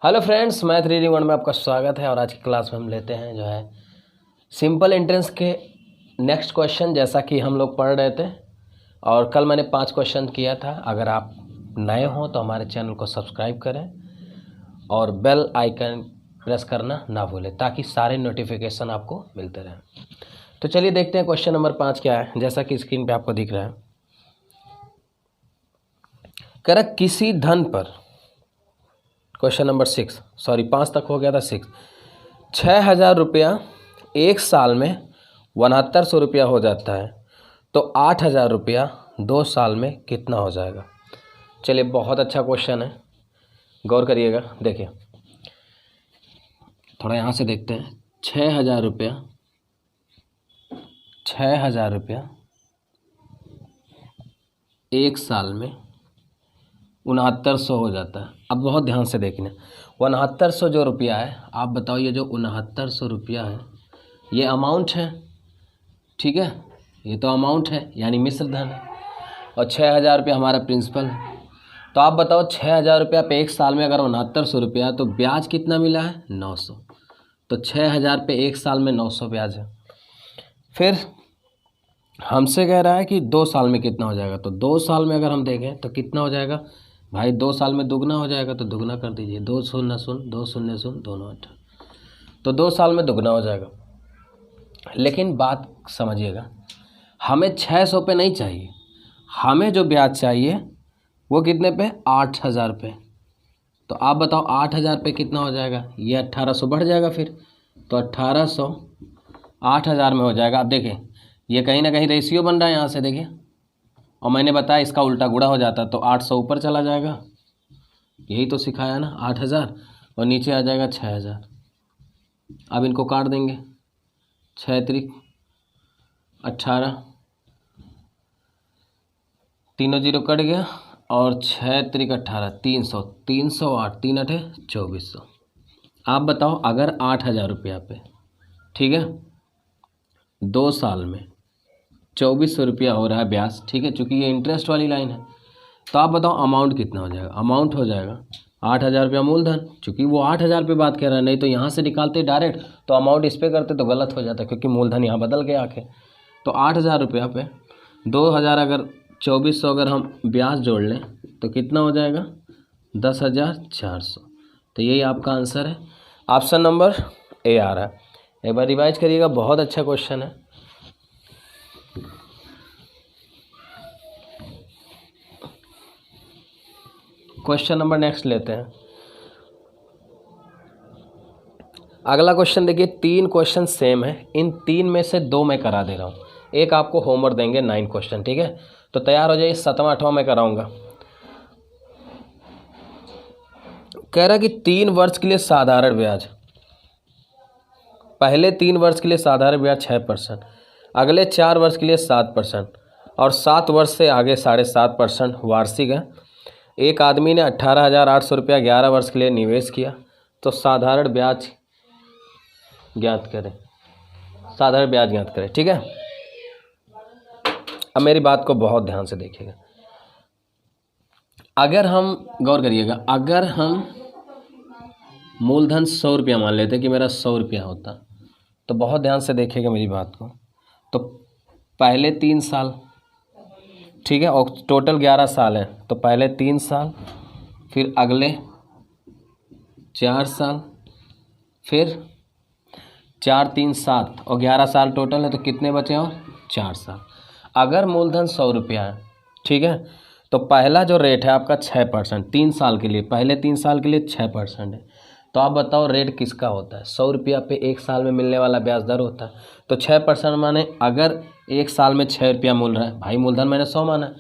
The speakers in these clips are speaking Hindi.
Hello friends, math reading one में आपका स्वागत है। और आज की क्लास में हम लेते हैं जो है सिंपल एंट्रेंस के नेक्स्ट क्वेश्चन, जैसा कि हम लोग पढ़ रहे थे। और कल मैंने 5 क्वेश्चन किया था। अगर आप नए हो तो हमारे चैनल को सब्सक्राइब करें और बेल आइकन प्रेस करना ना भूलें, ताकि सारे नोटिफिकेशन आपको मिलते रहें। तो चलिए देखते हैं क्वेश्चन नंबर 5 क्या है। जैसा कि स्क्रीन पर आपको दिख रहा है, कह रहा किसी धन पर, क्वेश्चन नंबर 6, सॉरी 5 तक हो गया था, 6, 6,000 रुपया एक साल में 6900 रुपया हो जाता है, तो 8,000 रुपया 2 साल में कितना हो जाएगा। चलिए, बहुत अच्छा क्वेश्चन है, गौर करिएगा। देखिए, थोड़ा यहाँ से देखते हैं। 6,000 रुपया, 6,000 रुपया एक साल में 6900 हो जाता है। अब बहुत ध्यान से देखना, 6900 जो रुपया है, आप बताओ ये जो 6900 रुपया है ये अमाउंट है, ठीक है, ये तो अमाउंट है यानी मिश्र धन है। और 6,000 रुपया हमारा प्रिंसिपल है। तो आप बताओ 6,000 रुपया पे एक साल में अगर 6900 रुपया, तो ब्याज कितना मिला है? 900। तो 6,000 पे एक साल में 900 ब्याज है। फिर हमसे कह रहा है कि 2 साल में कितना हो जाएगा। तो 2 साल में अगर हम देखें तो कितना हो जाएगा भाई? 2 साल में दुगना हो जाएगा, तो दुगना कर दीजिए। 2 शून्य शून्य, 2 शून्य शून्य, दोनों 8, तो 2 साल में दुगना हो जाएगा। लेकिन बात समझिएगा, हमें 600 पे नहीं चाहिए, हमें जो ब्याज चाहिए वो कितने पे? 8,000 पे। तो आप बताओ 8,000 पे कितना हो जाएगा? ये 1,800 बढ़ जाएगा फिर, तो 1,800 8,000 में हो जाएगा। अब देखें, ये कहीं ना कहीं रेशियो बन रहा है यहाँ से, देखिए। और मैंने बताया इसका उल्टा गुणा हो जाता, तो 800 ऊपर चला जाएगा, यही तो सिखाया ना, 8,000, और नीचे आ जाएगा 6,000। अब इनको काट देंगे, 6 त्रिक 18, तीनों जीरो कट गया, और 6 त्रिक 18, 300, 308, 3 अठे 2400। आप बताओ अगर 8,000 रुपया पे, ठीक है, 2 साल में 2400 रुपया हो रहा है ब्याज, ठीक है, चूँकि ये इंटरेस्ट वाली लाइन है। तो आप बताओ अमाउंट कितना हो जाएगा? अमाउंट हो जाएगा 8,000 रुपया मूलधन, चूँकि वो 8,000 पे बात कर रहा है। नहीं तो यहाँ से निकालते डायरेक्ट, तो अमाउंट इस पर करते तो गलत हो जाता, क्योंकि मूलधन यहाँ बदल के आके। तो 8,000 रुपया पे 2,000 अगर 2400 अगर हम ब्याज जोड़ लें तो कितना हो जाएगा? 10,400। तो यही आपका आंसर है। ऑप्शन नंबर ए आ रहा है। एक बार रिवाइज करिएगा, बहुत अच्छा क्वेश्चन है। क्वेश्चन नंबर नेक्स्ट लेते हैं। अगला क्वेश्चन देखिए, 3 क्वेश्चन सेम है। इन 3 में से 2 मैं करा दे रहा हूँ, एक आपको होमवर्क देंगे 9 क्वेश्चन, ठीक है। तो तैयार हो जाइए, 7वां 8वां मैं कराऊंगा। कह रहा कि 3 वर्ष के लिए साधारण ब्याज, पहले 3 वर्ष के लिए साधारण ब्याज 6%, अगले 4 वर्ष के लिए 7%, और 7 वर्ष से आगे 7.5% वार्षिक है। एक आदमी ने 18,800 रुपया 11 वर्ष के लिए निवेश किया। तो साधारण ब्याज ज्ञात करें, साधारण ब्याज ज्ञात करें, ठीक है। अब मेरी बात को बहुत ध्यान से देखिएगा। अगर हम, गौर करिएगा, अगर हम मूलधन 100 रुपया मान लेते कि मेरा 100 रुपया होता, तो बहुत ध्यान से देखिएगा मेरी बात को। तो पहले 3 साल, ठीक है, और टोटल 11 साल है, तो पहले 3 साल, फिर अगले 4 साल, फिर 4 3 7, और 11 साल टोटल है, तो कितने बचे? और 4 साल। अगर मूलधन 100 रुपया है, ठीक है, तो पहला जो रेट है आपका 6%, 3 साल के लिए, पहले 3 साल के लिए 6% है। तो आप बताओ रेट किसका होता है? 100 रुपया पे एक साल में मिलने वाला ब्याज दर होता है। तो 6% माने अगर एक साल में 6 रुपया मिल रहा है, भाई मूलधन मैंने 100 माना है,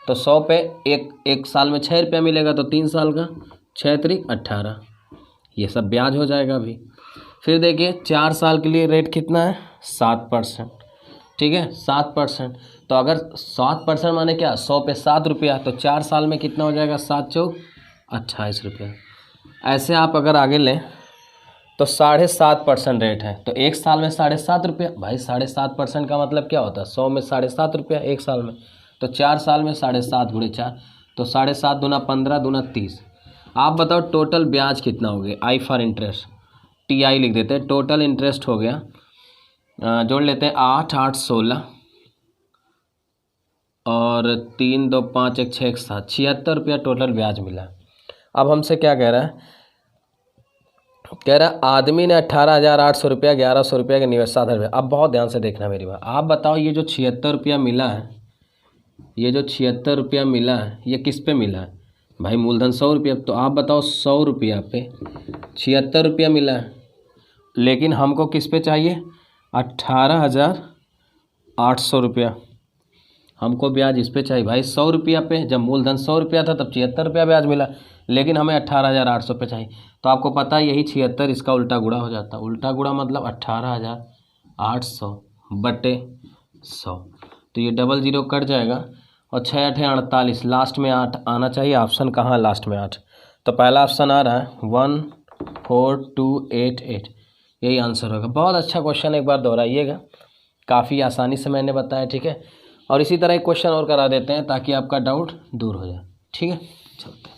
तो 100 पे एक साल में 6 रुपया मिलेगा, तो 3 साल का 6 त्रिक 18, ये सब ब्याज हो जाएगा अभी। फिर देखिए 4 साल के लिए रेट कितना है? 7%, ठीक है, 7%। तो अगर 7% माने क्या? 100 पे 7 रुपया, तो 4 साल में कितना हो जाएगा? 7 चौक 28 रुपया। ऐसे आप अगर आगे लें तो 7.5% रेट है, तो एक साल में 7.5 रुपया। भाई 7.5% का मतलब क्या होता है? 100 में 7.5 रुपया एक साल में, तो 4 साल में 7.5 × 4, तो 7.5 दूना 15 दूना 30, आप बताओ टोटल ब्याज कितना हो गया, आई फॉर इंटरेस्ट, TI लिख देते हैं। टोटल इंटरेस्ट हो गया, जोड़ लेते हैं 8 8 16 और 3 2 5 1 6 1 7, 76 रुपया टोटल ब्याज मिला। अब हमसे क्या कह रहा है, कह रहा है आदमी ने 18,800 रुपया 1100 रुपया का निवेश 7,000 रुपया। अब बहुत ध्यान से देखना मेरी बात, आप बताओ ये जो 76 रुपया मिला है, ये जो 76 रुपया मिला है ये किस पे मिला है भाई, मूलधन 100 रुपया। तो आप बताओ 100 रुपया पे 76 रुपया मिला है, लेकिन हमको किस पे चाहिए, 18,800 रुपया हमको ब्याज इस पे चाहिए भाई, 100 रुपया पे। जब मूलधन 100 रुपया था तब 76 रुपया ब्याज मिला, लेकिन हमें 18,800 पे चाहिए। तो आपको पता है यही 76 इसका उल्टा गुणा हो जाता है, उल्टा गुणा मतलब 18,800 बटे 100। तो ये 00 कट जाएगा और 6 8 48, लास्ट में 8 आना चाहिए। ऑप्शन कहाँ है लास्ट में 8, तो पहला ऑप्शन आ रहा है 14288, यही आंसर होगा। बहुत अच्छा क्वेश्चन, एक बार दोहराइएगा, काफ़ी आसानी से मैंने बताया, ठीक है। और इसी तरह एक क्वेश्चन और करा देते हैं ताकि आपका डाउट दूर हो जाए, ठीक है। चलते हैं,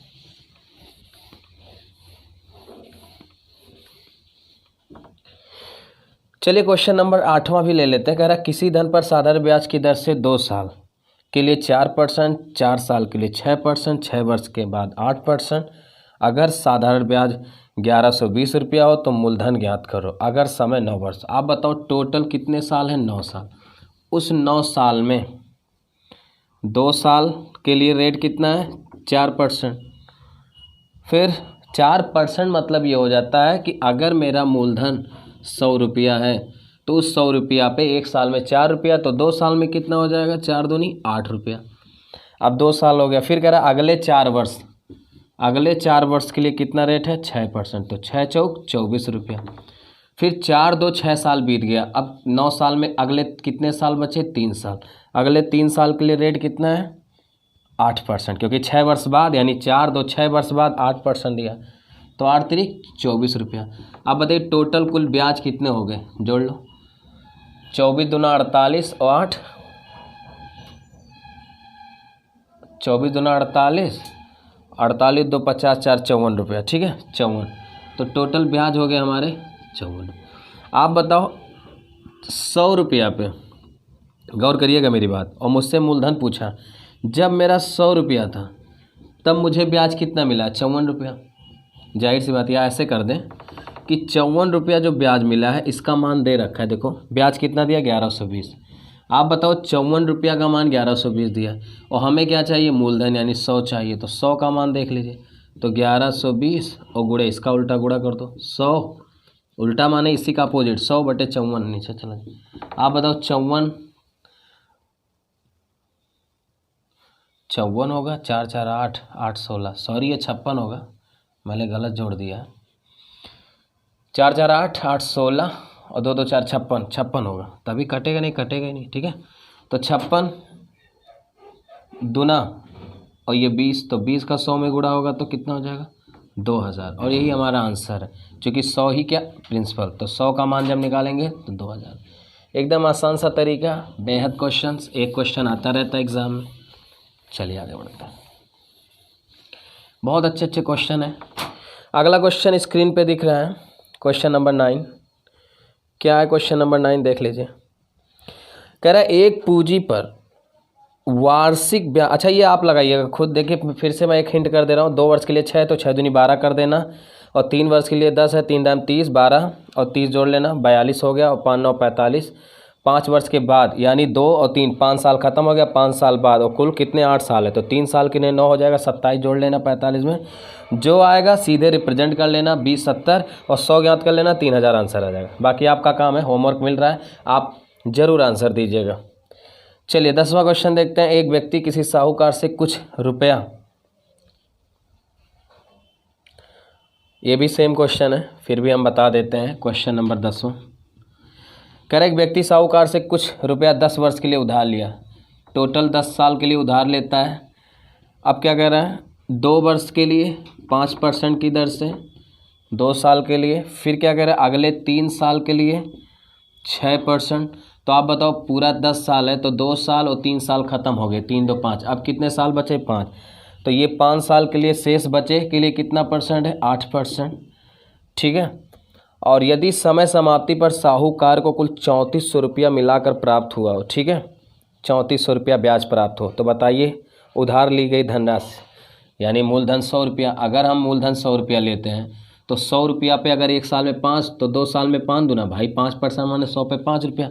चलिए क्वेश्चन नंबर 8वां भी ले लेते हैं। कह रहा है किसी धन पर साधारण ब्याज की दर से 2 साल के लिए 4%, 4 साल के लिए 6%, 6 वर्ष के बाद 8%। अगर साधारण ब्याज 1120 रुपया हो तो मूलधन ज्ञात करो, अगर समय 9 वर्ष। आप बताओ टोटल कितने साल है, 9 साल। उस 9 साल में 2 साल के लिए रेट कितना है, 4%। फिर 4% मतलब ये हो जाता है कि अगर मेरा मूलधन 100 रुपया है तो उस 100 रुपया पे 1 साल में 4 रुपया, तो 2 साल में कितना हो जाएगा, 4 दूनी 8 रुपया। अब 2 साल हो गया, फिर कह रहा है अगले 4 वर्ष, अगले 4 वर्ष के लिए कितना रेट है, 6%, तो 6 चौक 24 रुपया। फिर 4 2 6 साल बीत गया, अब 9 साल में अगले कितने साल बचे, 3 साल। अगले 3 साल के लिए रेट कितना है, 8%, क्योंकि 6 वर्ष बाद यानी 4 2 6 वर्ष बाद 8% दिया, तो 8 3 24 रुपया। अब बताइए टोटल कुल ब्याज कितने हो गए, जोड़ लो, 24 दूना 48 और 8, 24 दूना 48, 48 2 50 4 54 रुपया, ठीक है, 54। तो टोटल ब्याज हो गए हमारे 54। आप बताओ 100 रुपया पे, गौर करिएगा मेरी बात, और मुझसे मूलधन पूछा, जब मेरा 100 रुपया था तब मुझे ब्याज कितना मिला, 54 रुपया। जाहिर सी बात, या ऐसे कर दें कि 54 रुपया जो ब्याज मिला है इसका मान दे रखा है, देखो ब्याज कितना दिया, 1120। आप बताओ 54 रुपया का मान 1120 दिया और हमें क्या चाहिए, मूलधन यानी 100 चाहिए, तो 100 का मान देख लीजिए, तो 1120 और गुणे इसका उल्टा गुणा कर दो, 100 उल्टा माने इसी का अपोजिट, 100 बटे 54 नीचे चला जाए। आप बताओ 54 होगा, 4 4 8 8 16, सॉरी ये 56 होगा, मैंने गलत जोड़ दिया, 4 4 8 8 16 और 2 2 4 56 होगा, तभी कटेगा नहीं, कटेगा ही नहीं, ठीक है। तो 56 दूना और ये 20, तो 20 का 100 में गुणा होगा तो कितना हो जाएगा, 2000, और यही हमारा आंसर है, क्योंकि 100 ही क्या प्रिंसिपल, तो 100 का मान जब निकालेंगे तो 2000। एकदम आसान सा तरीका, बेहद क्वेश्चंस, एक क्वेश्चन आता रहता है एग्जाम में। चलिए आगे बढ़ते हैं, बहुत अच्छे अच्छे क्वेश्चन है। अगला क्वेश्चन स्क्रीन पे दिख रहा है, क्वेश्चन नंबर 9। क्या है क्वेश्चन नंबर 9, देख लीजिए। कह रहा है एक पूंजी पर वार्षिक ब्याज, अच्छा ये आप लगाइएगा खुद, देखिए फिर से मैं एक हिंट कर दे रहा हूँ, 2 वर्ष के लिए 6 तो 6 दूनी 12 कर देना, और 3 वर्ष के लिए 10 है, 3 दाम 30, 12 और 30 जोड़ लेना, 42 हो गया, और 5 9 45। 5 वर्ष के बाद यानी 2 और 3 5 साल खत्म हो गया, 5 साल बाद, और कुल कितने 8 साल है, तो 3 साल के लिए 9 हो जाएगा, 27 जोड़ लेना 45 में, जो आएगा सीधे रिप्रेजेंट कर लेना 20 70 और 100 ज्ञात कर लेना, 3000 आंसर आ जाएगा। बाकी आपका काम है, होमवर्क मिल रहा है, आप जरूर आंसर दीजिएगा। चलिए 10वां क्वेश्चन देखते हैं। एक व्यक्ति किसी साहूकार से कुछ रुपया, ये भी सेम क्वेश्चन है, फिर भी हम बता देते हैं। क्वेश्चन नंबर 10वां, कह रहे एक व्यक्ति साहूकार से कुछ रुपया 10 वर्ष के लिए उधार लिया, टोटल 10 साल के लिए उधार लेता है। अब क्या कह रहा है, 2 वर्ष के लिए 5% की दर से, 2 साल के लिए, फिर क्या कह रहा है अगले 3 साल के लिए 6%। तो आप बताओ पूरा 10 साल है तो 2 साल और 3 साल खत्म हो गए, 3 2 5, अब कितने साल बचे, 5। तो ये 5 साल के लिए शेष बचे के लिए कितना परसेंट है, 8%। ठीक है। और यदि समय समाप्ति पर साहूकार को कुल 3400 रुपया मिलाकर प्राप्त हुआ हो, ठीक है, 3400 रुपया ब्याज प्राप्त हो, तो बताइए उधार ली गई धनराशि यानी मूलधन 100 रुपया, अगर हम मूलधन 100 रुपया लेते हैं तो 100 रुपया पे अगर 1 साल में 5 तो 2 साल में 5 दूना भाई 5% माने 100 पे 5 रुपया,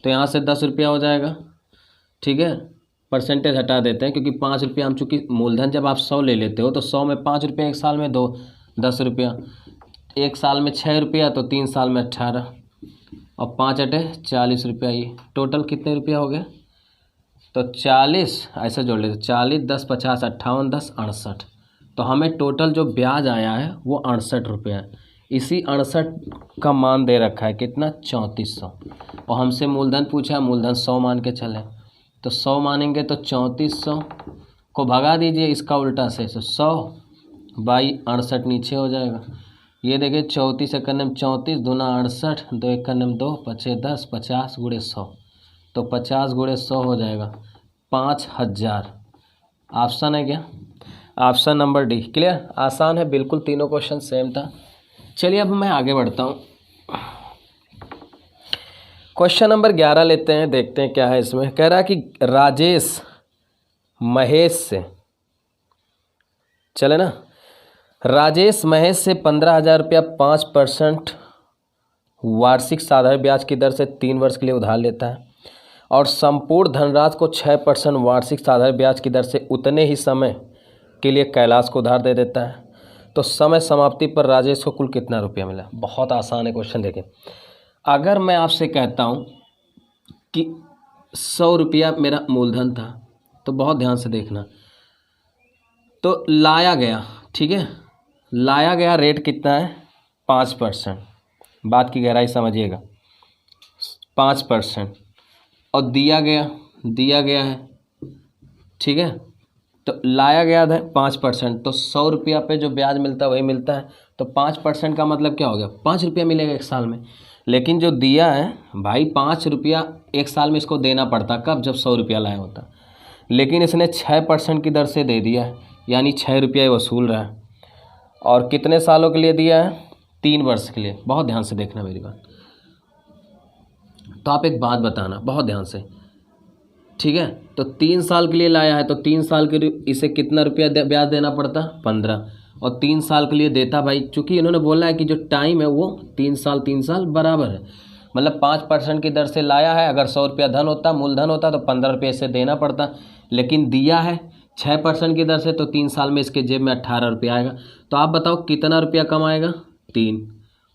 तो यहाँ से 10 रुपया हो जाएगा। ठीक है, परसेंटेज हटा देते हैं क्योंकि 5 रुपया हम चूँकि मूलधन जब आप 100 ले लेते हो तो 100 में 5 रुपया, 1 साल में 10 रुपया, 1 साल में 6 रुपया तो 3 साल में 18 और 5 अटे 40 रुपया। ये टोटल कितने रुपया हो गए, तो 40 ऐसे जोड़ लेते, 40 10 50 58 10 68, तो हमें टोटल जो ब्याज आया है वो 68 रुपया है। इसी 68 का मान दे रखा है कितना, 3400, और हमसे मूलधन पूछा है, मूलधन 100 मान के चले, तो 100 मानेंगे तो 3400 को भगा दीजिए इसका उल्टा से, तो 100 बाई 68 नीचे हो जाएगा। ये देखिए 34 एक कन्ने में 34 दूना 68, 2 एक कन्ने में 2 पचे 10 50 गुणे 100, तो 50 गुणे 100 हो जाएगा 5000। ऑप्शन है क्या, ऑप्शन नंबर डी। क्लियर, आसान है बिल्कुल, तीनों क्वेश्चन सेम था। चलिए अब मैं आगे बढ़ता हूँ, क्वेश्चन नंबर 11 लेते हैं, देखते हैं क्या है इसमें। कह रहा है कि राजेश महेश से, चले ना, राजेश महेश से 15,000 रुपया 5% वार्षिक साधारण ब्याज की दर से 3 वर्ष के लिए उधार लेता है और संपूर्ण धनराशि को 6% वार्षिक साधारण ब्याज की दर से उतने ही समय के लिए कैलाश को उधार दे देता है, तो समय समाप्ति पर राजेश को कुल कितना रुपया मिला। बहुत आसान है क्वेश्चन। देखें, अगर मैं आपसे कहता हूँ कि 100 रुपया मेरा मूलधन था, तो बहुत ध्यान से देखना, तो लाया गया, ठीक है, लाया गया रेट कितना है, 5%, बात की गहराई समझिएगा, 5%, और दिया गया है, ठीक है, तो लाया गया था 5%, तो 100 रुपया पे जो ब्याज मिलता है वही मिलता है, तो 5% का मतलब क्या हो गया, 5 रुपया मिलेगा 1 साल में। लेकिन जो दिया है भाई 5 रुपया 1 साल में इसको देना पड़ता, कब, जब 100 रुपया लाया होता, लेकिन इसने 6% की दर से दे दिया है, यानी 6 रुपया वसूल रहा है। और कितने सालों के लिए दिया है, 3 वर्ष के लिए। बहुत ध्यान से देखना मेरी बात, तो आप एक बात बताना बहुत ध्यान से, ठीक है, तो 3 साल के लिए लाया है तो 3 साल के लिए इसे कितना रुपया ब्याज देना पड़ता, 15, और 3 साल के लिए देता भाई, चूंकि इन्होंने बोला है कि जो टाइम है वो 3 साल बराबर है, मतलब 5% की दर से लाया है। अगर 100 रुपया धन होता, मूलधन होता, तो 15 रुपये से देना पड़ता, लेकिन दिया है 6% की दर से, तो 3 साल में इसके जेब में 18 रुपया आएगा। तो आप बताओ कितना रुपया कमाएगा, 3।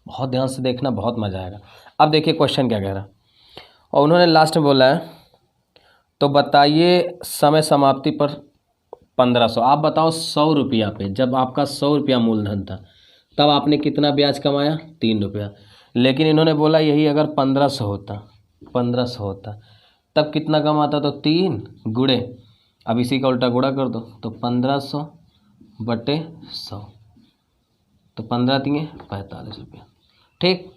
बहुत ध्यान से देखना, बहुत मजा आएगा। अब देखिए क्वेश्चन क्या कह रहा है, और उन्होंने लास्ट में बोला है, तो बताइए समय समाप्ति पर 1500। आप बताओ 100 रुपया पे, जब आपका 100 रुपया मूलधन था तब आपने कितना ब्याज कमाया, 3 रुपया। लेकिन इन्होंने बोला यही अगर 1500 होता तब कितना कमाता, तो 3 गुणे, अब इसी का उल्टा गुणा कर दो, तो 1500 बटे 100, तो 15 तिये 45 रुपया। ठीक,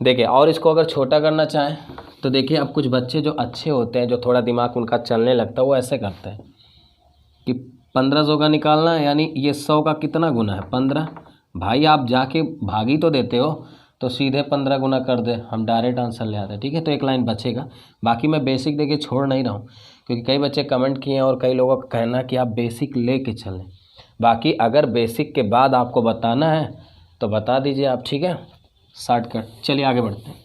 देखिए, और इसको अगर छोटा करना चाहें तो देखिए, अब कुछ बच्चे जो अच्छे होते हैं, जो थोड़ा दिमाग उनका चलने लगता है, वो ऐसे करते हैं कि 1500 का निकालना है, यानी ये 100 का कितना गुना है, 15। भाई आप जाके भागी तो देते हो, तो सीधे 15 गुना कर दे, हम डायरेक्ट आंसर ले आते हैं। ठीक है, तो एक लाइन बचेगा, बाकी मैं बेसिक देखिए छोड़ नहीं रहा हूँ, क्योंकि कई बच्चे कमेंट किए हैं और कई लोगों का कहना है कि आप बेसिक ले के चलें। बाकी अगर बेसिक के बाद आपको बताना है तो बता दीजिए आप, ठीक है, शॉर्टकट। चलिए आगे बढ़ते हैं,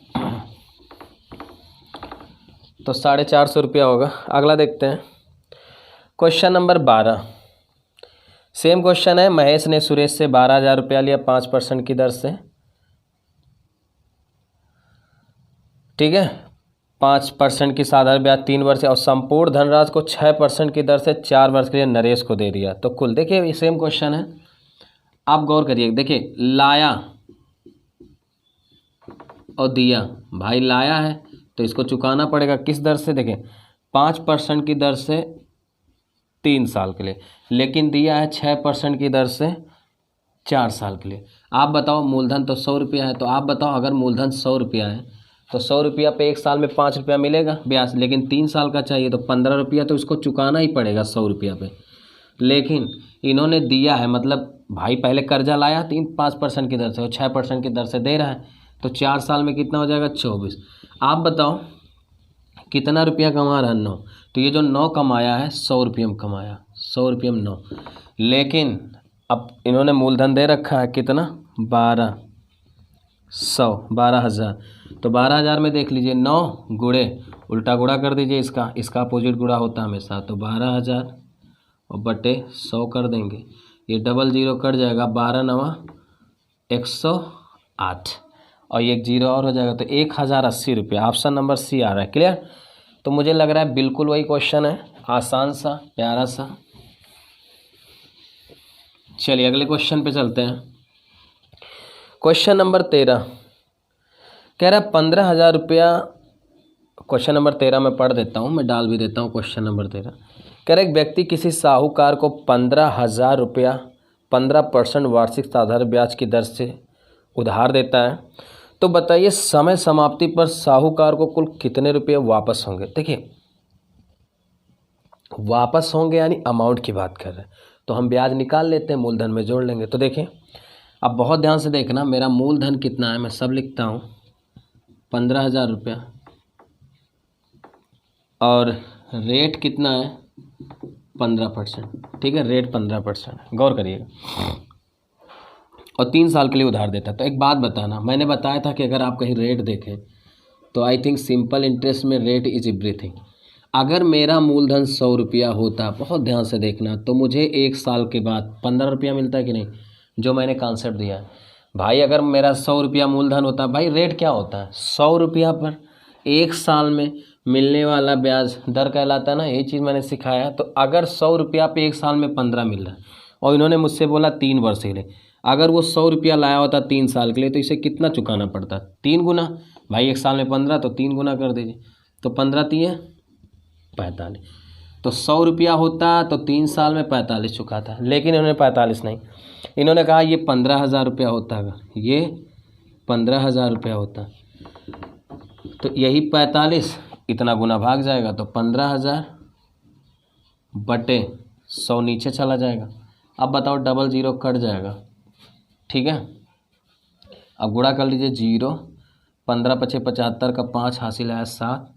तो 450 रुपया होगा। अगला देखते हैं, क्वेश्चन नंबर 12, सेम क्वेश्चन है। महेश ने सुरेश से 12,000 रुपया लिया 5% की दर से, ठीक है, 5% की साधारण ब्याज 3 वर्ष, और संपूर्ण धनराशि को 6% की दर से 4 वर्ष के लिए नरेश को दे दिया। तो कुल देखिए ये सेम क्वेश्चन है, आप गौर करिए। देखिए, लाया और दिया, भाई लाया है तो इसको चुकाना पड़ेगा किस दर से, देखिए 5% की दर से 3 साल के लिए, लेकिन दिया है 6% की दर से 4 साल के लिए। आप बताओ, मूलधन तो 100 रुपया है, तो आप बताओ अगर मूलधन 100 रुपया है तो 100 रुपया पे 1 साल में 5 रुपया मिलेगा ब्याज, लेकिन 3 साल का चाहिए तो 15 रुपया तो इसको चुकाना ही पड़ेगा 100 रुपया पे। लेकिन इन्होंने दिया है, मतलब भाई पहले कर्जा लाया 5% की दर से और 6% की दर से दे रहा है, तो 4 साल में कितना हो जाएगा 24। आप बताओ कितना रुपया कमा रहा है 9। तो ये जो 9 कमाया है 100 रुपये में कमाया, 100 रुपये में 9। लेकिन अब इन्होंने मूलधन दे रखा है कितना 12,000। तो 12,000 में देख लीजिए 9 गुणे, उल्टा गुणा कर दीजिए, इसका अपोजिट गुणा होता है हमेशा। तो 12,000 और बटे 100 कर देंगे, ये डबल जीरो कट जाएगा, 12 9 108 और ये एक जीरो और हो जाएगा, तो 1,080 रुपये। ऑप्शन नंबर सी आ रहा है। क्लियर? तो मुझे लग रहा है बिल्कुल वही क्वेश्चन है, आसान सा प्यारा सा। चलिए अगले क्वेश्चन पे चलते हैं। क्वेश्चन नंबर 13 कह रहा है 15,000 रुपया। क्वेश्चन नंबर 13 मैं पढ़ देता हूँ, मैं डाल भी देता हूँ। क्वेश्चन नंबर 13 कह रहा है एक व्यक्ति किसी साहूकार को 15,000 रुपया 15% वार्षिक साधारण ब्याज की दर से उधार देता है, तो बताइए समय समाप्ति पर साहूकार को कुल कितने रुपये वापस होंगे। देखिए वापस होंगे यानी अमाउंट की बात कर रहे हैं, तो हम ब्याज निकाल लेते हैं, मूलधन में जोड़ लेंगे। तो देखिए अब बहुत ध्यान से देखना, मेरा मूलधन कितना है मैं सब लिखता हूँ 15,000 रुपया, और रेट कितना है 15%। ठीक है, रेट 15%, गौर करिएगा, और 3 साल के लिए उधार देता है। तो एक बात बताना, मैंने बताया था कि अगर आप कहीं रेट देखें तो आई थिंक सिंपल इंटरेस्ट में रेट इज एवरीथिंग। अगर मेरा मूलधन 100 रुपया होता, बहुत ध्यान से देखना, तो मुझे 1 साल के बाद 15 रुपया मिलता है कि नहीं, जो मैंने कॉन्सेप्ट दिया है भाई। अगर मेरा 100 रुपया मूलधन होता, भाई रेट क्या होता है 100 रुपया पर 1 साल में मिलने वाला ब्याज दर कहलाता है ना, यही चीज़ मैंने सिखाया। तो अगर 100 रुपया पे 1 साल में 15 मिल रहा है और इन्होंने मुझसे बोला 3 वर्ष के लिए, अगर वो 100 रुपया लाया होता 3 साल के लिए, तो इसे कितना चुकाना पड़ता 3 गुना। भाई 1 साल में 15, तो 3 गुना कर दीजिए, तो 15 3 45। तो 100 रुपया होता तो 3 साल में 45 चुकाता, लेकिन इन्होंने 45 नहीं, इन्होंने कहा ये 15,000 रुपया होता है, ये 15,000 रुपया होता, तो यही 45 इतना गुना भाग जाएगा, तो 15,000 बटे 100 नीचे चला जाएगा। अब बताओ डबल जीरो कट जाएगा, ठीक है। अब गुणा कर लीजिए, 0 15 पचे 75 का 5 हासिल आया 7,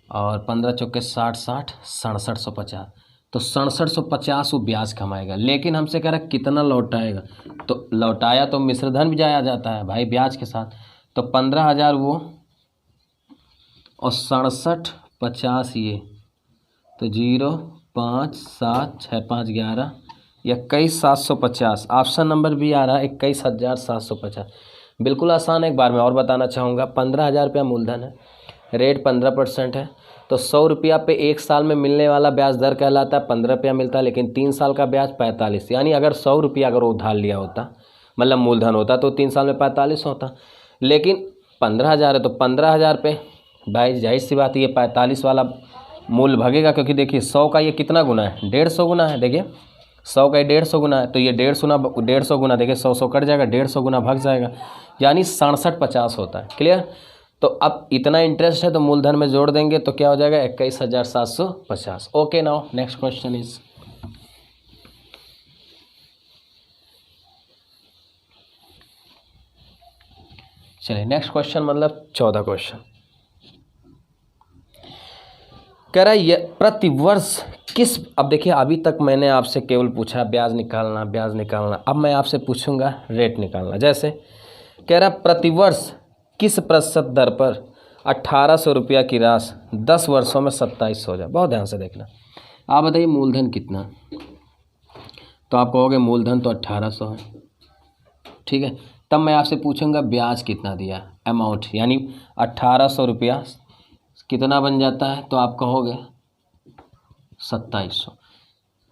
और 15 चौके 60 60 6750। तो 6750 वो ब्याज कमाएगा, लेकिन हमसे कह रहा है कितना लौटाएगा। तो लौटाया तो मिश्रधन भी जाया जाता है भाई ब्याज के साथ, तो 15,000 वो और 6750 ये, तो 0 5 7 6 5 11 21,750। ऑप्शन नंबर भी आ रहा है 21,750। बिल्कुल आसान है। एक बार मैं और बताना चाहूँगा, 15,000 रुपया मूलधन है, रेट 15% है, तो 100 रुपया पे 1 साल में मिलने वाला ब्याज दर कहलाता है 15 रुपया मिलता है, लेकिन 3 साल का ब्याज 45। यानी अगर 100 रुपया अगर उधार लिया होता, मतलब मूलधन होता, तो 3 साल में 45 होता, लेकिन 15,000 है, तो 15,000 पे भाई जाहिर सी बात है ये 45 वाला मूल भगेगा, क्योंकि देखिए 100 का ये कितना गुना है 150 गुना है। देखिए 100 का 150 गुना है, तो ये 150 गुना देखिए 100 कट जाएगा, 150 गुना भाग जाएगा, यानी 6750 होता है। क्लियर? तो अब इतना इंटरेस्ट है तो मूलधन में जोड़ देंगे तो क्या हो जाएगा 21,750। Okay, now next question is, चलिए नेक्स्ट क्वेश्चन मतलब 14 क्वेश्चन। कह रहा है ये प्रतिवर्ष किस, अब देखिए अभी तक मैंने आपसे केवल पूछा ब्याज निकालना ब्याज निकालना, अब मैं आपसे पूछूंगा रेट निकालना। जैसे कह रहा प्रतिवर्ष किस प्रतिशत दर पर 1,800 रुपया की राशि 10 वर्षों में 27 हो जाए। बहुत ध्यान से देखना, आप बताइए मूलधन कितना, तो आप कहोगे मूलधन तो 1,800 है, ठीक है। तब मैं आपसे पूछूंगा ब्याज कितना दिया, अमाउंट, यानी 1,800 रुपया कितना बन जाता है, तो आप कहोगे 2700।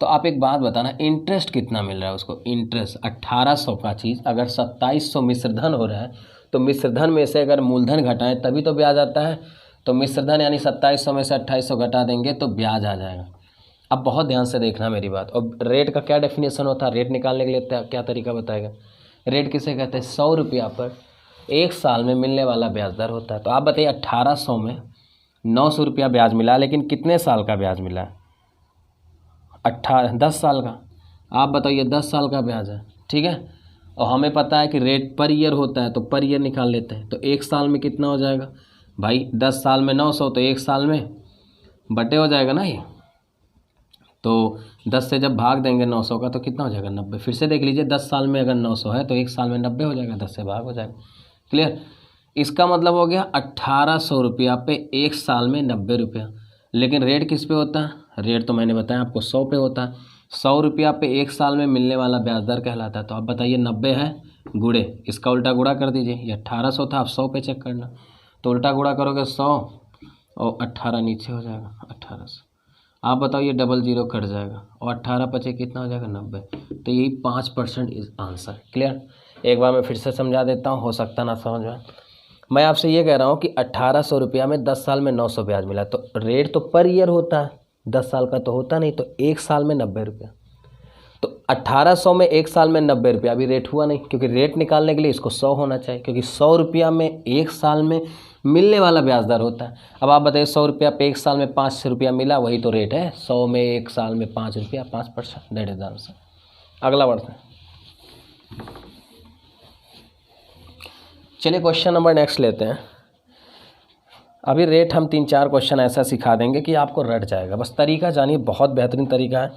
तो आप एक बात बताना, इंटरेस्ट कितना मिल रहा है उसको, इंटरेस्ट 1,800 का चीज़ अगर 2700 मिश्रधन हो रहा है, तो मिश्रधन में से अगर मूलधन घटाएं तभी तो ब्याज आता है, तो मिश्रधन यानी 2700 में से 2800 घटा देंगे तो ब्याज आ जाएगा। अब बहुत ध्यान से देखना मेरी बात। और रेट का क्या डेफिनेशन होता है, रेट निकालने के लिए क्या तरीका बताएगा। रेट किसे कहते हैं, 100 रुपया पर 1 साल में मिलने वाला ब्याज दर होता है। तो आप बताइए 1,800 में 900 रुपया ब्याज मिला, लेकिन कितने साल का ब्याज मिला, 10 साल का। आप बताइए 10 साल का ब्याज है, ठीक है। और हमें पता है कि रेट पर ईयर होता है, तो पर ईयर निकाल लेते हैं। तो 1 साल में कितना हो जाएगा भाई, 10 साल में 900, तो 1 साल में बटे हो जाएगा ना ये। तो 10 से जब भाग देंगे 900 का तो कितना हो जाएगा 90। फिर से देख लीजिए, 10 साल में अगर 900 है तो 1 साल में 90 हो जाएगा, 10 से भाग हो जाएगा। क्लियर। इसका मतलब हो गया 1800 रुपया पे 1 साल में 90 रुपया। लेकिन रेट किस पे होता है, रेट तो मैंने बताया आपको 100 पे होता है। 100 रुपया पे 1 साल में मिलने वाला ब्याज दर कहलाता है। तो आप बताइए 90 है गुड़े, इसका उल्टा गुड़ा कर दीजिए। ये 1800 था, आप 100 पे चेक करना। तो उल्टा गुड़ा करोगे 100 और 18 नीचे हो जाएगा 1800। आप बताओ ये 00 कट जाएगा और 18 बचे कितना हो जाएगा 90। तो यही 5% इज आंसर। क्लियर। एक बार मैं फिर से समझा देता हूँ, हो सकता ना समझ में। मैं आपसे ये कह रहा हूँ कि 1800 रुपया में 10 साल में 900 ब्याज मिला। तो रेट तो पर ईयर होता है, 10 साल का तो होता नहीं। तो 1 साल में 90 रुपया। तो 1800 में 1 साल में 90 रुपया, अभी रेट हुआ नहीं, क्योंकि रेट निकालने के लिए इसको 100 होना चाहिए, क्योंकि 100 रुपया में 1 साल में मिलने वाला ब्याज दर होता है। अब आप बताइए 100 रुपया पे 1 साल में 5 रुपया मिला, वही तो रेट है। 100 में 1 साल में 5 रुपया, 5%, दैट इज आंसर। अगला बढ़ते हैं। चलिए क्वेश्चन नंबर नेक्स्ट लेते हैं। अभी रेट हम 3-4 क्वेश्चन ऐसा सिखा देंगे कि आपको रट जाएगा, बस तरीका जानिए, बहुत बेहतरीन तरीका है।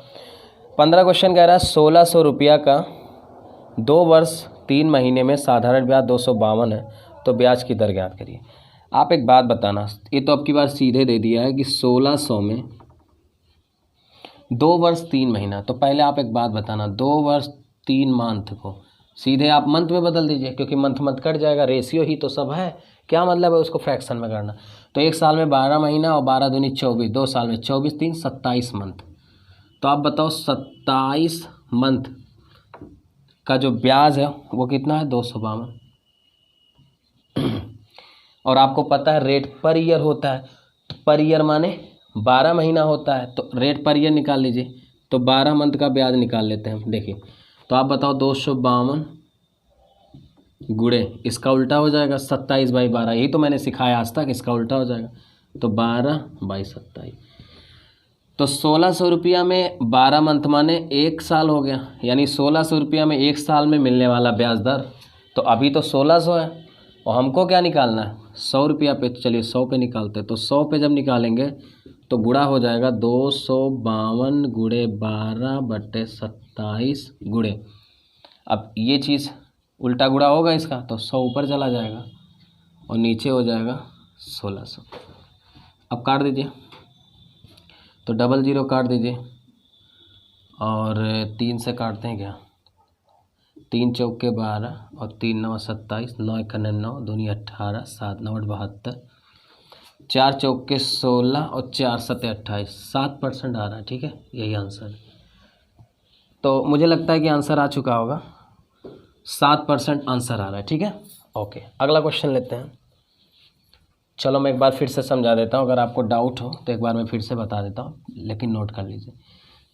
15 क्वेश्चन कह रहा है 1600 रुपया का 2 वर्ष 3 महीने में साधारण ब्याज 252 है, तो ब्याज की दर ज्ञात करिए। आप एक बात बताना, ये तो आपकी बात सीधे दे दिया है कि 1600 में 2 वर्ष 3 महीना। तो पहले आप एक बात बताना, 2 वर्ष 3 मंथ को सीधे आप मंथ में बदल दीजिए, क्योंकि मंथ मंथ कट जाएगा, रेशियो ही तो सब है। क्या मतलब है उसको फ्रैक्शन में करना। तो 1 साल में 12 महीना और 12 दूनी 24, 2 साल में 24 3 27 मंथ। तो आप बताओ 27 मंथ का जो ब्याज है वो कितना है 252। और आपको पता है रेट पर ईयर होता है, तो पर ईयर माने 12 महीना होता है, तो रेट पर ईयर निकाल लीजिए। तो 12 मंथ का ब्याज निकाल लेते हैं। देखिए तो आप बताओ 252 गुड़े इसका उल्टा हो जाएगा 27/12। यही तो मैंने सिखाया आज तक, इसका उल्टा हो जाएगा। तो 12/27। तो 1600 रुपया में 12 मंथ माने 1 साल हो गया, यानी 1600 रुपया में 1 साल में मिलने वाला ब्याज दर। तो अभी तो 1600 है और हमको क्या निकालना है 100 रुपया पे। चलिए 100 पे निकालते हैं। तो 100 पे जब निकालेंगे तो गुड़ा हो जाएगा 252 गुड़े 12/27 गुड़े। अब ये चीज़ उल्टा गुड़ा होगा इसका, तो 100 ऊपर चला जाएगा और नीचे हो जाएगा 1600। अब काट दीजिए, तो 00 काट दीजिए और 3 से काटते हैं क्या, 3 चौके 12 और 3 9 27, 9 1 9 दूनी 18, 7 9 72, 4 चौके 16 और 4 7 28, 7% आ रहा है। ठीक है, यही आंसर है। तो मुझे लगता है कि आंसर आ चुका होगा, 7% आंसर आ रहा है। ठीक है, ओके। अगला क्वेश्चन लेते हैं। चलो मैं एक बार फिर से समझा देता हूँ, अगर आपको डाउट हो तो एक बार मैं फिर से बता देता हूँ, लेकिन नोट कर लीजिए।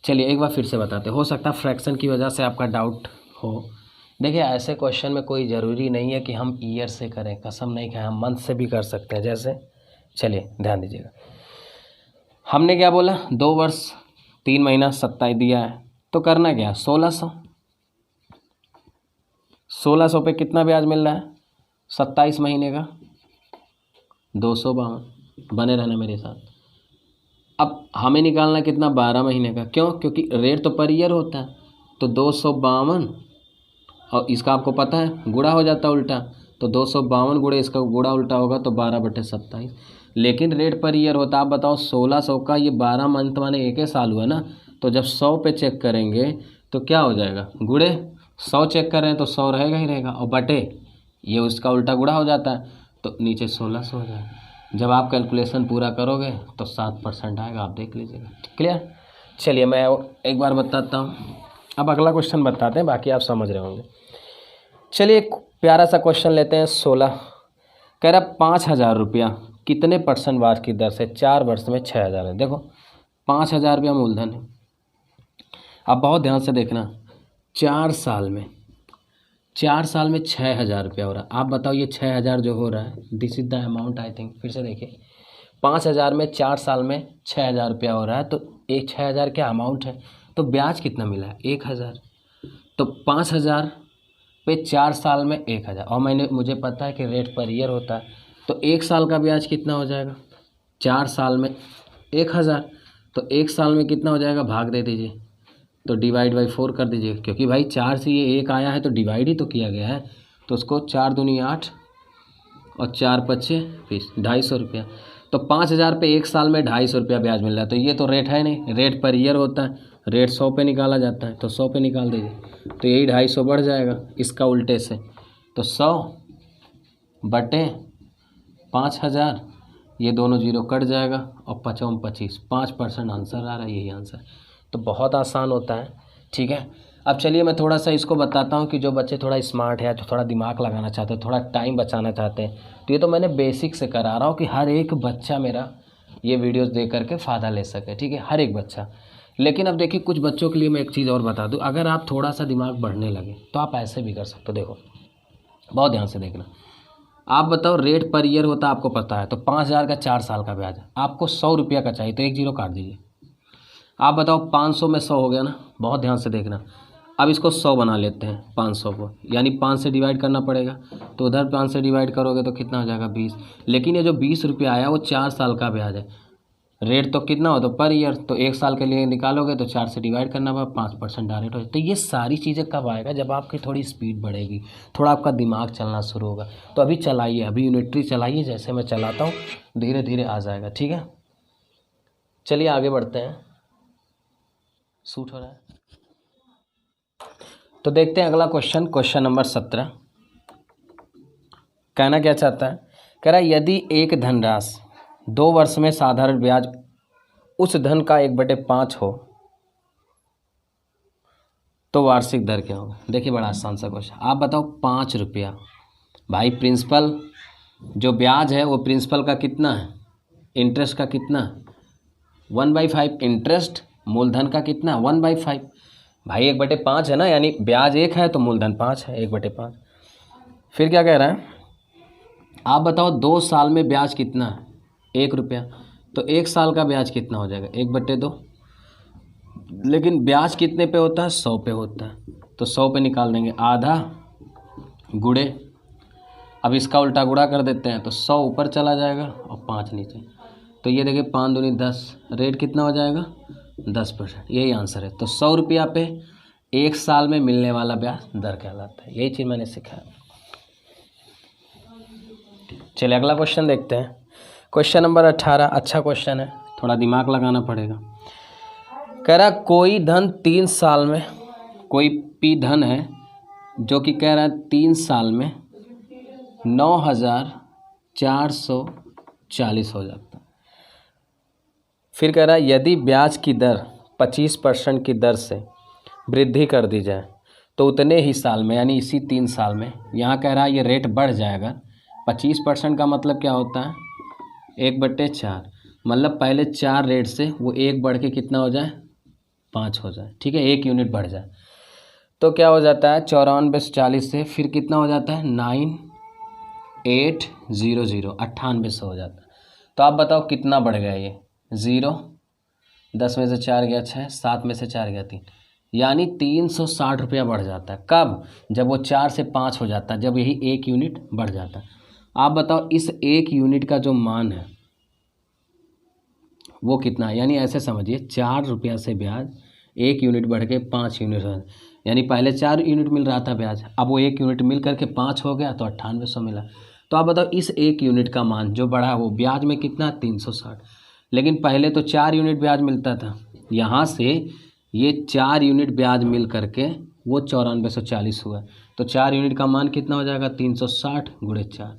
चलिए एक बार फिर से बताते, हो सकता है फ्रैक्शन की वजह से आपका डाउट हो। देखिए ऐसे क्वेश्चन में कोई ज़रूरी नहीं है कि हम ईयर से करें, कसम नहीं खाएं, हम मंथ से भी कर सकते हैं। जैसे चलिए ध्यान दीजिएगा, हमने क्या बोला 2 वर्ष 3 महीना 27 दिया है, तो करना क्या 1600 पे कितना ब्याज मिल रहा है 27 महीने का 252। बने रहना मेरे साथ। अब हमें निकालना कितना 12 महीने का, क्यों, क्योंकि रेट तो पर ईयर होता है। तो 252 और इसका आपको पता है गुड़ा हो जाता है उल्टा, तो 252 गुड़े इसका गुड़ा उल्टा होगा तो 12/27। लेकिन रेट पर ईयर होता है। आप बताओ 1600 का ये 12 मंथ माने 1 साल हुआ ना, तो जब 100 पे चेक करेंगे तो क्या हो जाएगा गुड़े 100 चेक कर रहे हैं तो 100 रहेगा ही रहेगा, और बटे ये उसका उल्टा गुड़ा हो जाता है तो नीचे 1600 हो जाएगा। जब आप कैलकुलेशन पूरा करोगे तो 7% आएगा, आप देख लीजिएगा। क्लियर। चलिए मैं एक बार बताता हूँ, अब अगला क्वेश्चन बताते हैं, बाकी आप समझ रहे होंगे। चलिए एक प्यारा सा क्वेश्चन लेते हैं। 16 कह रहा 5000 रुपया कितने % ब्याज की दर से 4 वर्ष में 6000 है। देखो 5000 रुपया मूलधन है। अब बहुत ध्यान से देखना, 4 साल में 6000 रुपया हो रहा है। आप बताओ ये 6000 जो हो रहा है, this is the amount I think. फिर से देखिए 5000 में 4 साल में 6000 रुपया हो रहा है, तो एक 6000 क्या अमाउंट है। तो ब्याज कितना मिला है 1000। तो 5000 पे 4 साल में 1000, और मुझे पता है कि रेट पर ईयर होता है, तो 1 साल का ब्याज कितना हो जाएगा 4 साल में 1000, तो 1 साल में कितना हो जाएगा, भाग दे दीजिए, तो डिवाइड बाई 4 कर दीजिए, क्योंकि भाई 4 से ये 1 आया है तो डिवाइड ही तो किया गया है, तो उसको 4 दूनी 8 और 4 पच्चे 20, 250 रुपया। तो 5000 पे 1 साल में 250 रुपया ब्याज मिल रहा है, तो ये तो रेट है नहीं, रेट पर ईयर होता है, रेट 100 पे निकाला जाता है, तो 100 पे निकाल दीजिए, तो यही 250 बढ़ जाएगा इसका उल्टे से, तो 100 बटे 5000, ये दोनों जीरो कट जाएगा और 5 25, 5% आंसर आ रहा है, यही आंसर। तो बहुत आसान होता है, ठीक है। अब चलिए मैं थोड़ा सा इसको बताता हूँ कि जो बच्चे थोड़ा स्मार्ट है, जो थोड़ा दिमाग लगाना चाहते हैं, थोड़ा टाइम बचाना चाहते हैं, तो ये तो मैंने बेसिक से करा रहा हूँ कि हर एक बच्चा मेरा ये वीडियोस देख करके फ़ायदा ले सके, ठीक है, हर एक बच्चा। लेकिन अब देखिए कुछ बच्चों के लिए मैं एक चीज़ और बता दूँ, अगर आप थोड़ा सा दिमाग बढ़ने लगे तो आप ऐसे भी कर सकते हो। देखो बहुत ध्यान से देखना, आप बताओ रेट पर ईयर होता है आपको पता है, तो 5000 का 4 साल का ब्याज है, आपको 100 रुपया का चाहिए, तो 1 जीरो काट दीजिए। आप बताओ 500 में 100 हो गया ना, बहुत ध्यान से देखना। अब इसको 100 बना लेते हैं 500 को, यानी 5 से डिवाइड करना पड़ेगा, तो उधर 5 से डिवाइड करोगे तो कितना हो जाएगा 20। लेकिन ये जो 20 रुपया आया वो 4 साल का ब्याज है, रेट तो कितना हो तो पर ईयर, तो 1 साल के लिए निकालोगे तो 4 से डिवाइड करना पड़ेगा, 5% डायरेक्ट हो जाए। तो ये सारी चीज़ें कब आएगा, जब आपकी थोड़ी स्पीड बढ़ेगी, थोड़ा आपका दिमाग चलना शुरू होगा। तो अभी चलाइए, अभी यूनिटरी चलाइए, जैसे मैं चलाता हूँ धीरे धीरे आ जाएगा, ठीक है। चलिए आगे बढ़ते हैं, शूट हो रहा है तो देखते हैं अगला क्वेश्चन, क्वेश्चन नंबर 17। कहना क्या चाहता है, कह रहा है यदि एक धनराशि 2 वर्ष में साधारण ब्याज उस धन का 1/5 हो तो वार्षिक दर क्या होगा। देखिए बड़ा आसान सा क्वेश्चन, आप बताओ 5 रुपया, भाई प्रिंसिपल जो ब्याज है वो प्रिंसिपल का कितना है, इंटरेस्ट का कितना, 1/5, इंटरेस्ट मूलधन का कितना 1/5, भाई 1/5 है ना, यानी ब्याज 1 है तो मूलधन 5 है, 1/5। फिर क्या कह रहा है, आप बताओ 2 साल में ब्याज कितना है 1 रुपया, तो 1 साल का ब्याज कितना हो जाएगा 1/2। लेकिन ब्याज कितने पे होता है 100 पे होता है, तो 100 पे निकाल देंगे, आधा गुड़े, अब इसका उल्टा गुड़ा कर देते हैं तो 100 ऊपर चला जाएगा और 5 नीचे, तो ये देखिए 5 दूनी 10, रेट कितना हो जाएगा 10%, यही आंसर है। तो 100 रुपया पे 1 साल में मिलने वाला ब्याज दर कहलाता है, यही चीज़ मैंने सीखा है। चलिए अगला क्वेश्चन देखते हैं, क्वेश्चन नंबर 18। अच्छा क्वेश्चन है, थोड़ा दिमाग लगाना पड़ेगा। कह रहा कोई धन 3 साल में, कोई पी धन है जो कि कह रहा है 3 साल में 9440 हो जाता है। फिर कह रहा है यदि ब्याज की दर 25% की दर से वृद्धि कर दी जाए तो उतने ही साल में, यानी इसी 3 साल में, यहाँ कह रहा है ये रेट बढ़ जाएगा। 25% का मतलब क्या होता है 1/4, मतलब पहले 4 रेट से वो 1 बढ़ के कितना हो जाए 5 हो जाए, ठीक है, 1 यूनिट बढ़ जाए, तो क्या हो जाता है 9440 से फिर कितना हो जाता है 9800, 9800 हो जाता है। तो आप बताओ कितना बढ़ गया ये 0, 10 में से 4 गया 6, 7 में से 4 गया 3, यानी 360 रुपया बढ़ जाता है। कब, जब वो 4 से 5 हो जाता है, जब यही 1 यूनिट बढ़ जाता है। आप बताओ इस 1 यूनिट का जो मान है वो कितना है, यानी ऐसे समझिए 4 रुपया से ब्याज 1 यूनिट बढ़ के 5 यूनिट हो, यानी पहले 4 यूनिट मिल रहा था ब्याज, अब वो 1 यूनिट मिल करके 5 हो गया तो 9800 मिला। तो आप बताओ इस 1 यूनिट का मान जो बढ़ा वो ब्याज में कितना 360, लेकिन पहले तो 4 यूनिट ब्याज मिलता था, यहाँ से ये 4 यूनिट ब्याज मिल करके वो 9440 हुआ, तो 4 यूनिट का मान कितना हो जाएगा 360 गुणे 4,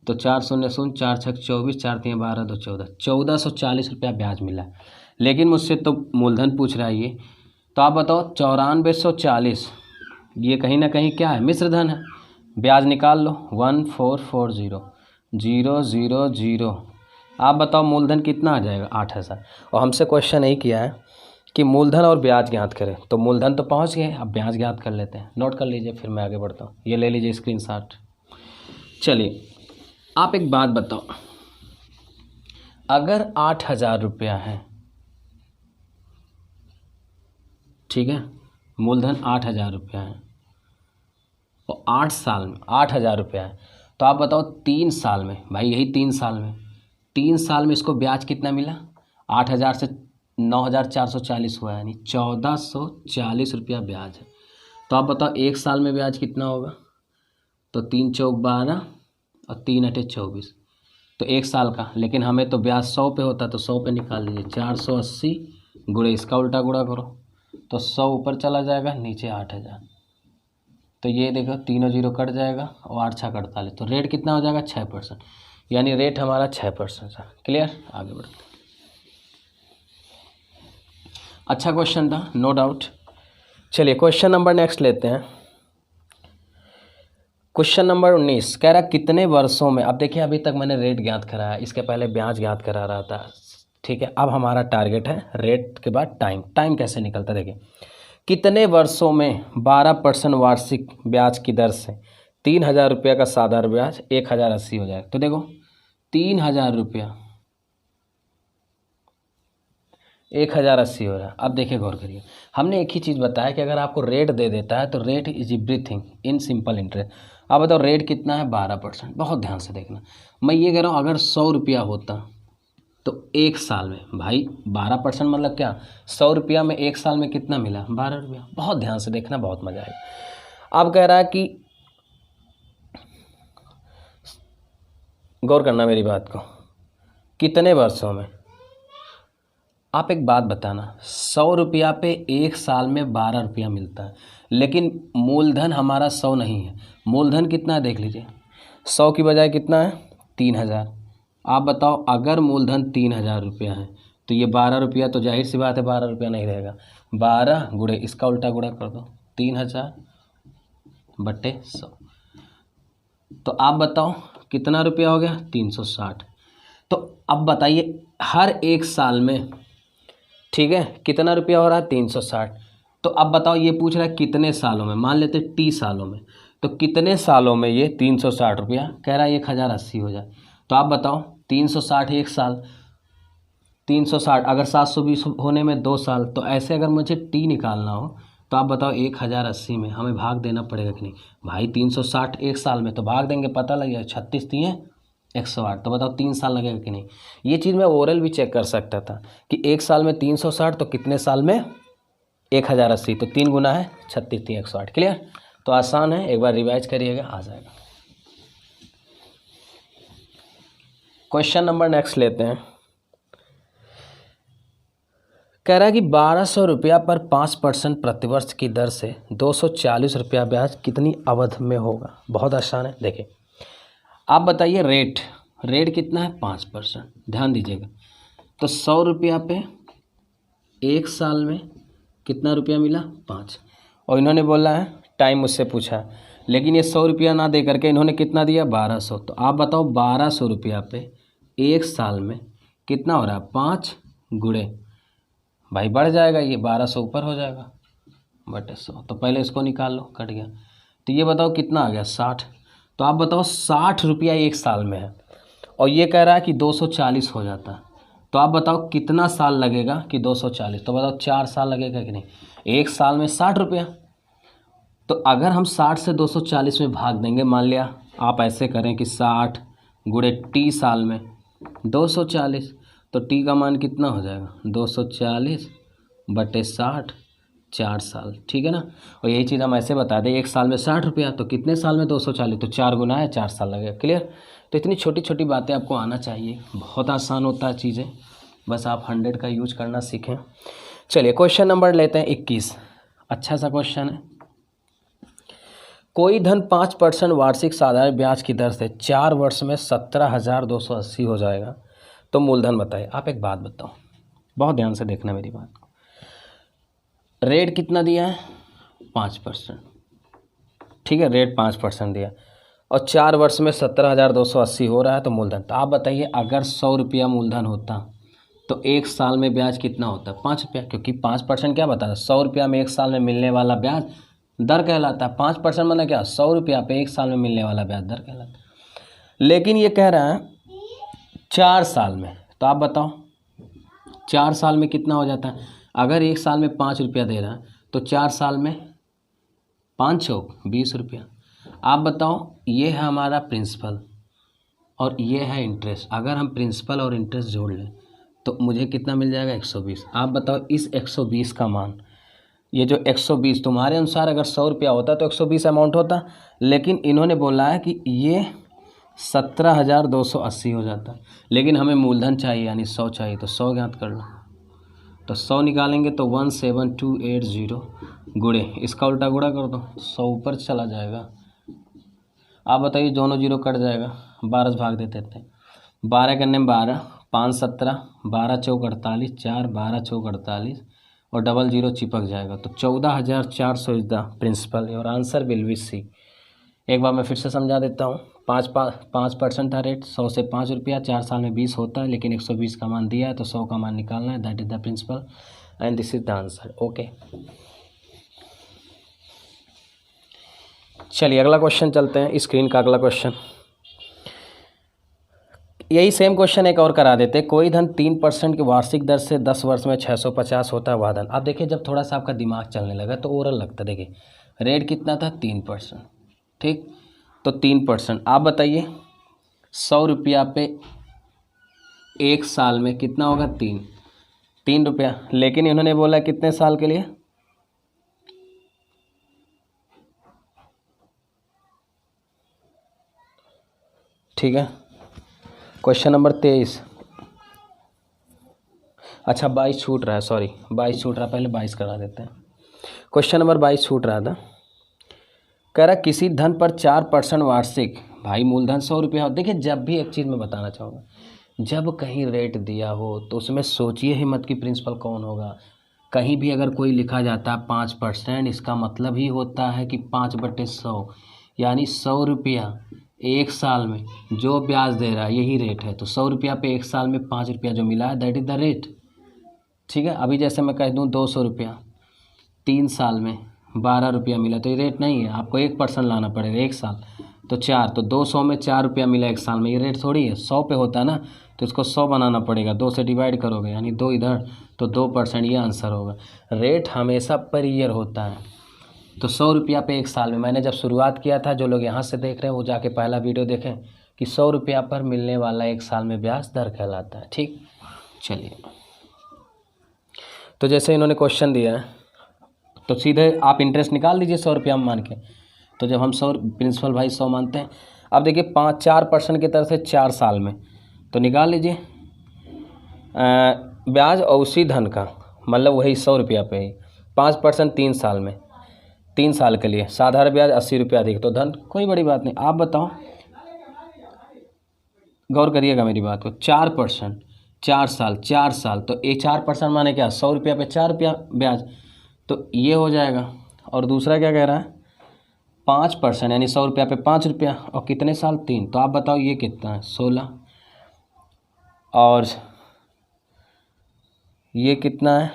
तो 4 शून्य शून्य, 4 छक 24, 4 3 12, 2 14, 1440 रुपया ब्याज मिला। लेकिन मुझसे तो मूलधन पूछ रहा है ये, तो आप बताओ 9440 ये कहीं ना कहीं क्या है मिश्र धन है, ब्याज निकाल लो 1440 000, आप बताओ मूलधन कितना आ जाएगा 8000। और हमसे क्वेश्चन नहीं किया है कि मूलधन और ब्याज ज्ञात करें, तो मूलधन तो पहुंच गए, अब ब्याज ज्ञात कर लेते हैं, नोट कर लीजिए फिर मैं आगे बढ़ता हूँ, ये ले लीजिए स्क्रीनशॉट। चलिए आप एक बात बताओ, अगर 8000 रुपया है ठीक है, मूलधन 8,000 रुपया है और 8 साल में 8,000 रुपया है। तो आप बताओ 3 साल में, भाई यही 3 साल में, 3 साल में इसको ब्याज कितना मिला? 8,000 से 9,440 हुआ, यानी 1,440 रुपया ब्याज है। तो आप बताओ 1 साल में ब्याज कितना होगा? तो 3 चौक 12 और 3 अठे 24, तो 1 साल का। लेकिन हमें तो ब्याज 100 पे होता, तो 100 पे निकाल लीजिए। 480 गुणे इसका उल्टा गुणा करो, तो 100 ऊपर चला जाएगा, नीचे 8,000। तो ये देखो तीनों जीरो कट जाएगा और 8 छः 48, तो रेट कितना हो जाएगा? 6%, यानी रेट हमारा 6% है। क्लियर? आगे बढ़ते हैं। अच्छा क्वेश्चन था, नो डाउट। चलिए क्वेश्चन नंबर नेक्स्ट लेते हैं। क्वेश्चन नंबर 19 कह रहा कितने वर्षों में, अब देखिए अभी तक मैंने रेट ज्ञात कराया, इसके पहले ब्याज ज्ञात करा रहा था, ठीक है। अब हमारा टारगेट है रेट के बाद टाइम। टाइम कैसे निकलता है? देखिए कितने वर्षों में 12% वार्षिक ब्याज की दर से 3,000 रुपया का साधारण ब्याज 1,080 हो जाएगा। तो देखो 3,000 रुपया 1,080 हो रहा है। अब देखिए गौर करिए, हमने एक ही चीज़ बताया कि अगर आपको रेट दे देता है तो rate is everything in simple interest. अब बताओ रेट कितना है? 12%। बहुत ध्यान से देखना, मैं ये कह रहा हूँ अगर 100 रुपया होता तो 1 साल में, भाई 12% मतलब क्या? 100 रुपया में 1 साल में कितना मिला? 12 रुपया। बहुत ध्यान से देखना, बहुत मजा आएगा। अब कह रहा है कि गौर करना मेरी बात को, कितने वर्षों में। आप एक बात बताना, 100 रुपया पे 1 साल में 12 रुपया मिलता है, लेकिन मूलधन हमारा 100 नहीं है। मूलधन कितना है देख लीजिए, 100 की बजाय कितना है? 3,000। आप बताओ अगर मूलधन 3,000 रुपया है तो ये 12 रुपया, तो जाहिर सी बात है 12 रुपया नहीं रहेगा। 12 गुणे इसका उल्टा गुणा कर दो, 3,000 बटे 100। तो आप बताओ कितना रुपया हो गया? 360। तो अब बताइए हर 1 साल में, ठीक है, कितना रुपया हो रहा है? 360। तो अब बताओ ये पूछ रहा है कितने सालों में, मान लेते टी सालों में, तो कितने सालों में ये 360 रुपया कह रहा है 1,080 हो जाए। तो आप बताओ 360 1 साल, 360 अगर 720 होने में 2 साल, तो ऐसे अगर मुझे टी निकालना हो तो आप बताओ 1,080 में हमें भाग देना पड़ेगा कि नहीं? भाई 360 1 साल में तो भाग देंगे, पता लग जाएगा 36 दिए 108, तो बताओ 3 साल लगेगा कि नहीं? ये चीज़ मैं ओरल भी चेक कर सकता था कि 1 साल में 360 तो कितने साल में 1,080, तो 3 गुना है 36 3 108। क्लियर? तो आसान है, एक बार रिवाइज करिएगा, आ जाएगा। क्वेश्चन नंबर नेक्स्ट लेते हैं। कह रहा है कि 1,200 रुपया पर 5% प्रतिवर्ष की दर से 240 रुपया ब्याज कितनी अवधि में होगा? बहुत आसान है। देखिए आप बताइए रेट कितना है? 5%। ध्यान दीजिएगा, तो 100 रुपया पे 1 साल में कितना रुपया मिला? 5। और इन्होंने बोला है टाइम मुझसे पूछा, लेकिन ये 100 रुपया ना दे करके इन्होंने कितना दिया? 1,200। तो आप बताओ 1,200 रुपया पे 1 साल में कितना हो रहा है? 5 गुणे, भाई बढ़ जाएगा, ये 1,200 ऊपर हो जाएगा बटे 100। तो पहले इसको निकाल लो, कट गया। तो ये बताओ कितना आ गया? 60। तो आप बताओ 60 रुपया 1 साल में है और ये कह रहा है कि 240 हो जाता है। तो आप बताओ कितना साल लगेगा कि 240? तो बताओ 4 साल लगेगा कि नहीं? 1 साल में 60 रुपया, तो अगर हम 60 से 240 में भाग देंगे, मान लिया आप ऐसे करें कि 60 गुणे टी साल में 240, तो टी का मान कितना हो जाएगा? 240 बटे 60, 4 साल, ठीक है ना। और यही चीज़ हम ऐसे बता दें 1 साल में 60 रुपया, तो कितने साल में 240, तो 4 गुना है 4 साल लगेगा। क्लियर? तो इतनी छोटी छोटी बातें आपको आना चाहिए, बहुत आसान होता है चीज़ें, बस आप 100 का यूज करना सीखें। चलिए क्वेश्चन नंबर लेते हैं 21। अच्छा सा क्वेश्चन है। कोई धन 5% वार्षिक साधारण ब्याज की दर से 4 वर्ष में 17,280 हो जाएगा, तो मूलधन बताइए। आप एक बात बताओ, बहुत ध्यान से देखना मेरी बात को। रेट कितना दिया है? 5%, ठीक है, रेट 5% दिया और 4 वर्ष में 17,280 हो रहा है, तो मूलधन। तो आप बताइए अगर 100 रुपया मूलधन होता तो 1 साल में ब्याज कितना होता? 5 रुपया, क्योंकि 5% क्या बताता है? 100 रुपया में 1 साल में मिलने वाला ब्याज दर कहलाता है। 5% मतलब क्या? 100 रुपया पे 1 साल में मिलने वाला ब्याज दर कहलाता है। लेकिन ये कह रहा है 4 साल में, तो आप बताओ 4 साल में कितना हो जाता है? अगर 1 साल में 5 रुपया दे रहा है तो 4 साल में 5 चौक 20 रुपया। आप बताओ, ये है हमारा प्रिंसिपल और ये है इंटरेस्ट। अगर हम प्रिंसिपल और इंटरेस्ट जोड़ लें तो मुझे कितना मिल जाएगा? 120। आप बताओ इस 120 का मान, ये जो 120 तुम्हारे अनुसार अगर 100 रुपया होता तो 120 अमाउंट होता, लेकिन इन्होंने बोला है कि ये 17,280 हो जाता। लेकिन हमें मूलधन चाहिए यानी 100 चाहिए, तो 100 ज्ञात कर लो। तो 100 निकालेंगे तो 17280 गुणे, इसका उल्टा गुणा कर दो, 100 ऊपर चला जाएगा। आप बताइए, दोनों जीरो कट जाएगा, 12 से भाग देते थे। 12 करने में 12, 5 17, 12 चौक 48, 4 12 चौक 48 और डबल जीरो चिपक जाएगा। तो 14,400 इज द प्रिंसिपल और आंसर विल बी सी। एक बार मैं फिर से समझा देता हूँ। 5% था रेट, 100 से 5 रुपया, 4 साल में 20 होता है, लेकिन 120 का मान दिया है तो 100 का मान निकालना है। That is the principle and this is the answer. Okay, चलिए अगला क्वेश्चन चलते हैं। स्क्रीन का अगला क्वेश्चन, यही सेम क्वेश्चन एक और करा देते। कोई धन 3% की वार्षिक दर से 10 वर्ष में 650 होता है, वह धन। अब देखिए, जब थोड़ा सा आपका दिमाग चलने लगा तो ओरल लगता है। देखिए रेट कितना था? 3%। ठीक, तो 3%। आप बताइए 100 रुपया पे 1 साल में कितना होगा? 3 रुपया। लेकिन इन्होंने बोला कितने साल के लिए? ठीक है, क्वेश्चन नंबर 23। अच्छा 22 छूट रहा है, सॉरी 22 छूट रहा है, पहले 22 करा देते हैं। क्वेश्चन नंबर 22 छूट रहा था। कह रहा किसी धन पर 4% वार्षिक, भाई मूलधन 100 रुपया हो। देखिए, जब भी एक चीज़ मैं बताना चाहूँगा, जब कहीं रेट दिया हो तो उसमें सोचिए ही मत कि प्रिंसिपल कौन होगा। कहीं भी अगर कोई लिखा जाता है 5%, इसका मतलब ही होता है कि 5/100 यानी 100 रुपया 1 साल में जो ब्याज दे रहा है यही रेट है। तो 100 रुपया पे 1 साल में 5 रुपया जो मिला है दैट इज़ द रेट। ठीक है, अभी जैसे मैं कह दूँ 200 रुपया 3 साल में 12 रुपया मिला तो ये रेट नहीं है, आपको 1% लाना पड़ेगा 1 साल। तो 4, तो 200 में 4 रुपया मिला 1 साल में, ये रेट थोड़ी है। 100 पे होता है ना, तो इसको 100 बनाना पड़ेगा, 2 से डिवाइड करोगे यानी 2 इधर, तो 2%, ये आंसर होगा। रेट हमेशा पर ईयर होता है। तो 100 रुपया पे 1 साल में, मैंने जब शुरुआत किया था, जो लोग यहाँ से देख रहे हैं वो जाके पहला वीडियो देखें कि 100 रुपया पर मिलने वाला 1 साल में ब्याज दर कहलाता है। ठीक, चलिए तो जैसे इन्होंने क्वेश्चन दिया है तो सीधे आप इंटरेस्ट निकाल लीजिए 100 रुपया में मान के। तो जब हम 100 प्रिंसिपल भाई 100 मानते हैं, अब देखिए 4% की तरफ से 4 साल में, तो निकाल लीजिए ब्याज और उसी धन का, मतलब वही 100 रुपया पे ही 5% 3 साल में, 3 साल के लिए साधारण ब्याज 80 रुपया अधिक, तो धन कोई बड़ी बात नहीं। आप बताओ, गौर करिएगा मेरी बात को। 4% 4 साल, 4 साल, तो ये 4% माने क्या? 100 रुपया पे 4 रुपया ब्याज, तो ये हो जाएगा। और दूसरा क्या कह रहा है? 5% यानी 100 रुपया पे 5 रुपया, और कितने साल? 3। तो आप बताओ ये कितना है? 16। और ये कितना है?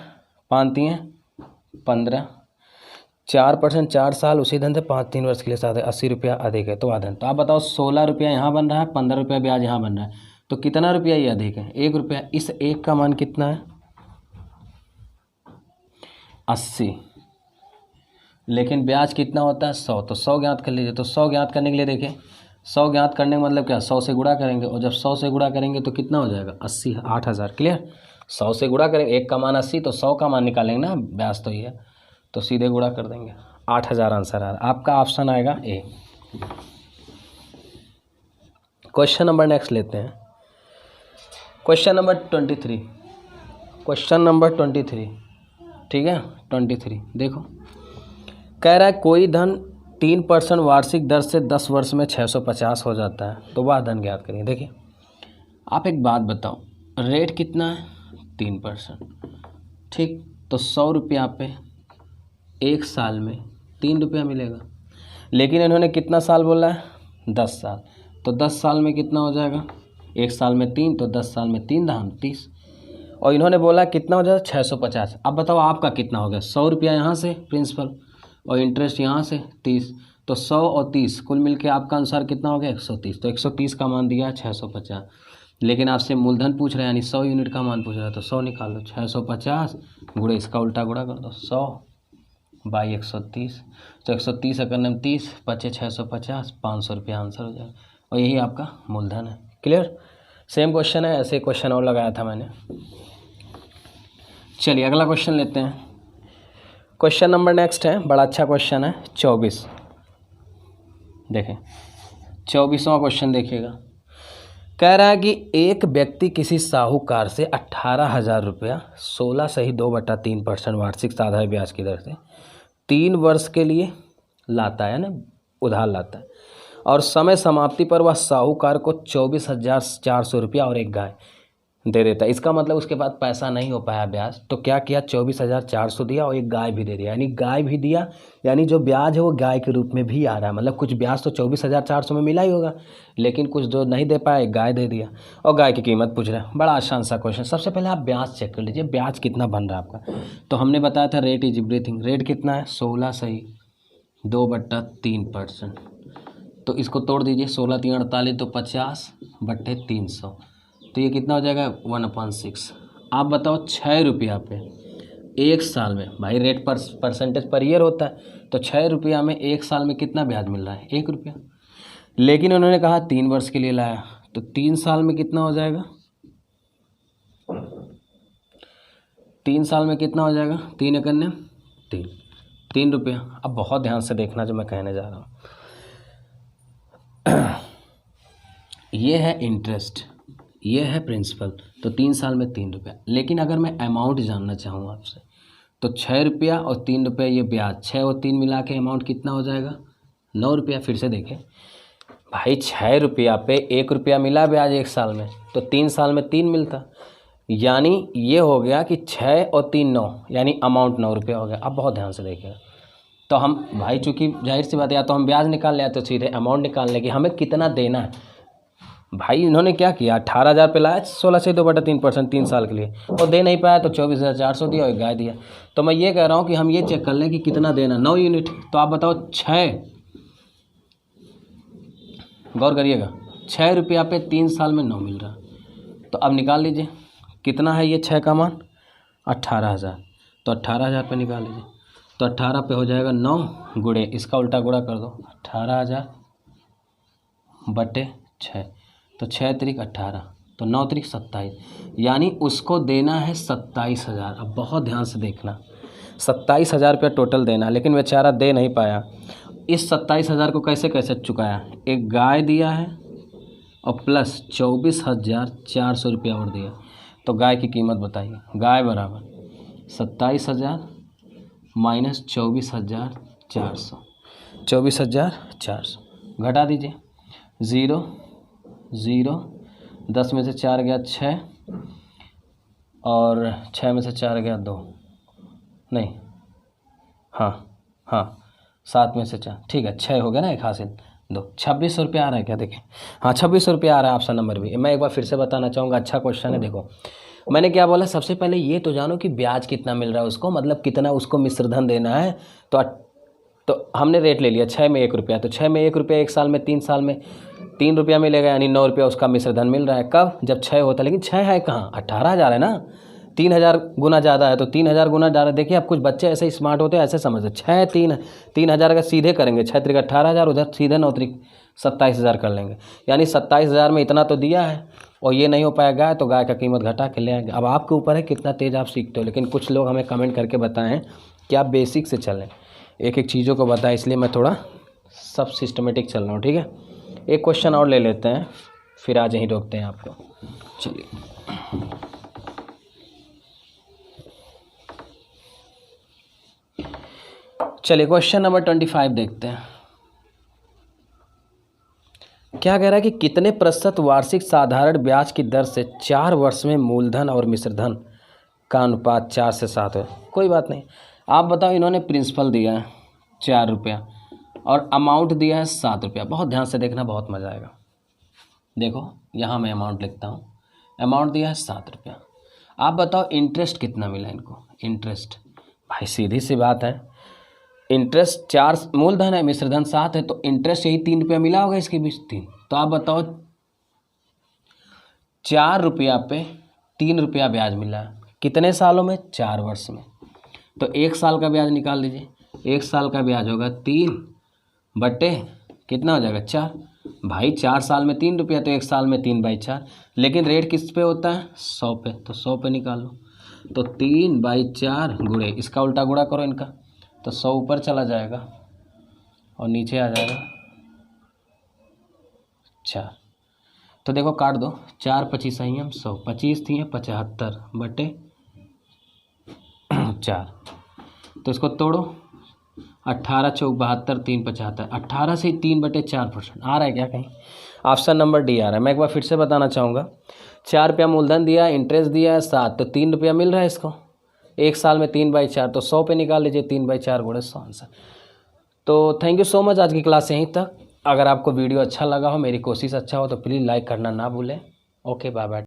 5 3 15। 4% 4 साल उसी धन से 5-3 वर्ष के लिए साथ 80 रुपया अधिक है, तो आधन। तो आप बताओ 16 रुपया यहाँ बन रहा है, 15 रुपया ब्याज यहाँ बन रहा है, तो कितना रुपया ये अधिक है? 1 रुपया। इस 1 का मान कितना है? 80। लेकिन ब्याज कितना होता है? 100। तो 100 ज्ञात कर लीजिए। तो 100 ज्ञात करने के लिए देखिए, 100 ज्ञात करने का मतलब क्या? 100 से गुणा करेंगे, और जब 100 से गुणा करेंगे तो कितना हो जाएगा? 80, 8000। क्लियर? 100 से गुणा करेंगे, 1 का मान 80, तो 100 का मान निकालेंगे ना, ब्याज तो ये है, तो सीधे गुणा कर देंगे। 8000 आंसर आ रहा है आपका। ऑप्शन आएगा ए। क्वेश्चन नंबर नेक्स्ट लेते हैं। Question number 23। क्वेश्चन नंबर 23, ठीक है 23। देखो, कह रहा है कोई धन 3% वार्षिक दर से 10 वर्ष में 650 हो जाता है, तो वह धन ज्ञात करिए। देखिए, आप एक बात बताओ, रेट कितना है? 3%। ठीक, तो 100 रुपया पे 1 साल में 3 रुपया मिलेगा। लेकिन इन्होंने कितना साल बोला है? 10 साल। तो 10 साल में कितना हो जाएगा? 1 साल में 3, तो 10 साल में 3 दाम 30। और इन्होंने बोला कितना हो जाएगा? 650। अब बताओ आपका कितना हो गया? 100 रुपया यहाँ से प्रिंसिपल और इंटरेस्ट यहाँ से 30, तो 100 और 30 कुल मिलके आपका अनुसार कितना हो गया? 130। तो 130 का मान दिया 650। लेकिन आपसे मूलधन पूछ रहे हैं यानी 100 यूनिट का मान पूछ रहा है, तो 100 निकाल लो। 650 गुणे इसका उल्टा गुणा कर दो 100, बाई 130, तो 130 करने में 30 बचे 650, 500 रुपया आंसर हो जाएगा और यही आपका मूलधन है। क्लियर? सेम क्वेश्चन है, ऐसे क्वेश्चन और लगाया था मैंने। चलिए अगला क्वेश्चन लेते हैं। क्वेश्चन नंबर नेक्स्ट है, बड़ा अच्छा क्वेश्चन है 24। देखें 24वां क्वेश्चन देखिएगा। कह रहा है कि एक व्यक्ति किसी साहूकार से 18,000 रुपया 16 सही 2/3% वार्षिक साधारण ब्याज की दर से 3 वर्ष के लिए लाता है ना, उधार लाता है, और समय समाप्ति पर वह साहूकार को 24,400 रुपया और एक गाय दे देता है। इसका मतलब उसके बाद पैसा नहीं हो पाया ब्याज, तो क्या किया, 24,400 दिया और एक गाय भी दे दिया, यानी गाय भी दिया, यानी जो ब्याज है वो गाय के रूप में भी आ रहा है। मतलब कुछ ब्याज तो 24,400 में मिला ही होगा, लेकिन कुछ जो नहीं दे पाया एक गाय दे दिया और गाय की कीमत पूछ रहा है। बड़ा आसान सा क्वेश्चन। सबसे पहले आप ब्याज चेक कर लीजिए, ब्याज कितना बन रहा है आपका। तो हमने बताया था रेट इज एवरीथिंग। रेट कितना है, 16 सही 2/3%। तो इसको तोड़ दीजिए, 16 3 48, तो 50/300, तो ये कितना हो जाएगा 1/6। आप बताओ 6 रुपया पे एक साल में, भाई रेट पर परसेंटेज पर ईयर होता है, तो 6 रुपया में एक साल में कितना ब्याज मिल रहा है, 1 रुपया। लेकिन उन्होंने कहा 3 वर्ष के लिए लाया, तो 3 साल में कितना हो जाएगा, 3 साल में कितना हो जाएगा, 3 एकन्ने 3 रुपया। अब बहुत ध्यान से देखना जो मैं कहने जा रहा हूँ। ये है इंटरेस्ट, ये है प्रिंसिपल, तो 3 साल में 3 रुपया। लेकिन अगर मैं अमाउंट जानना चाहूँ आपसे, तो 6 रुपया और 3 रुपया ये ब्याज, 6 और 3 मिला के अमाउंट कितना हो जाएगा, 9 रुपया। फिर से देखें भाई, 6 रुपया पे 1 रुपया मिला ब्याज एक साल में, तो 3 साल में 3 मिलता, यानी ये हो गया कि 6 और 3 9, यानी अमाउंट 9 रुपया हो गया। अब बहुत ध्यान से देखिएगा। तो हम भाई चूँकि जाहिर सी बात है, या तो हम ब्याज निकाल लें तो सीधे अमाउंट निकाल लें कि हमें कितना देना है। भाई इन्होंने क्या किया, 18,000 पे लाया, 16 से 2/3% 3 साल के लिए, और दे नहीं पाया तो 24,400 दिया और एक गाय दिया। तो मैं ये कह रहा हूँ कि हम ये चेक कर लें कि कितना देना, 9 यूनिट। तो आप बताओ 6, गौर करिएगा, 6 रुपया पे 3 साल में 9 मिल रहा। तो अब निकाल लीजिए कितना है ये 6 का मान, 18,000। तो 18,000 पे निकाल लीजिए, तो 18 पे हो जाएगा 9 गुणे, इसका उल्टा गुणा कर दो, 18,000/6, तो 6 त्रिक 18, तो 9 त्रिक 27, यानी उसको देना है 27,000। अब बहुत ध्यान से देखना, 27,000 रुपया टोटल देना, लेकिन बेचारा दे नहीं पाया। इस 27,000 को कैसे कैसे चुकाया, एक गाय दिया है और प्लस 24,400 रुपया और दिया। तो गाय की कीमत बताइए, गाय बराबर 27,000 माइनस 24,400, 24,400 घटा दीजिए, 0 0, 10 में से 4 गया 6, और 6 में से 4 गया 2, नहीं हाँ 7 में से 4, ठीक है 6 हो गया ना, एक हासिल 2, 2600 रुपया आ रहा है क्या, देखें हाँ 2600 रुपया आ रहा है ऑप्शन नंबर भी। मैं एक बार फिर से बताना चाहूँगा, अच्छा क्वेश्चन है। देखो मैंने क्या बोला, सबसे पहले ये तो जानो कि ब्याज कितना मिल रहा है उसको, मतलब कितना उसको मिश्र धन देना है। तो हमने रेट ले लिया 6 में 1 रुपया, तो 6 में 1 रुपया एक साल में, 3 साल में 3 रुपया मिलेगा, यानी 9 रुपया उसका मिश्र धन मिल रहा है। कब, जब 6 होता है। लेकिन 6 है कहाँ, 18,000 है ना, 3,000 गुना ज़्यादा है, तो 3,000 गुना ज़्यादा। देखिए अब कुछ बच्चे ऐसे स्मार्ट होते हैं, ऐसे समझते 6 3,000 का सीधे करेंगे, 6 त्रिक 18,000, उधर सीधे 9 त्रिक 27,000 कर लेंगे, यानी 27,000 में इतना तो दिया है और ये नहीं हो पाया गाय, तो गाय का कीमत घटा के ले आएंगे। अब आपके ऊपर है कितना तेज़ आप सीखते हो, लेकिन कुछ लोग हमें कमेंट करके बताएं कि आप बेसिक से चलें, एक एक चीज़ों को बताएं, इसलिए मैं थोड़ा सब सिस्टमेटिक चल रहा हूँ। ठीक है, एक क्वेश्चन और ले लेते हैं, फिर आज यहीं रोकते हैं आपको। चलिए क्वेश्चन नंबर 25 देखते हैं। क्या कह रहा है कि कितने प्रतिशत वार्षिक साधारण ब्याज की दर से 4 वर्ष में मूलधन और मिश्रधन का अनुपात 4 से 7 है। कोई बात नहीं, आप बताओ, इन्होंने प्रिंसिपल दिया है 4 रुपया और अमाउंट दिया है 7 रुपया। बहुत ध्यान से देखना, बहुत मज़ा आएगा। देखो यहाँ मैं अमाउंट लिखता हूँ, अमाउंट दिया है 7 रुपया। आप बताओ इंटरेस्ट कितना मिला इनको, इंटरेस्ट भाई सीधी सी बात है, इंटरेस्ट 4 मूलधन है, मिश्रधन 7 है, तो इंटरेस्ट यही 3 रुपया मिला होगा इसके बीच 3। तो आप बताओ 4 रुपया पे 3 रुपया ब्याज मिला, कितने सालों में, 4 वर्ष में। तो 1 साल का ब्याज निकाल लीजिए, 1 साल का ब्याज होगा 3 बटे कितना हो जाएगा 4। भाई 4 साल में 3 रुपया तो 1 साल में 3/4, लेकिन रेट किस पे होता है 100 पे, तो 100 पे निकालो। तो 3/4 गुणे इसका उल्टा गुणा करो इनका, तो 100 ऊपर चला जाएगा और नीचे आ जाएगा 4। तो देखो काट दो, 4 25 आई हम 100, 25 थी 75 बटे 4। तो इसको तोड़ो, 18 चौक 72, 3 75, 18 से 3/4% आ रहा है क्या कहीं? ऑप्शन नंबर डी आ रहा है। मैं एक बार फिर से बताना चाहूँगा, 4 रुपया मूलधन दिया, इंटरेस्ट दिया है 7, तो 3 रुपया मिल रहा है इसको। 1 साल में 3/4, तो 100 पे निकाल लीजिए, 3/4 गुणे 100 आंसर। तो थैंक यू सो मच, आज की क्लास यहीं तक। अगर आपको वीडियो अच्छा लगा हो, मेरी कोशिश अच्छा हो, तो प्लीज़ लाइक करना ना भूलें। Okay bye bye.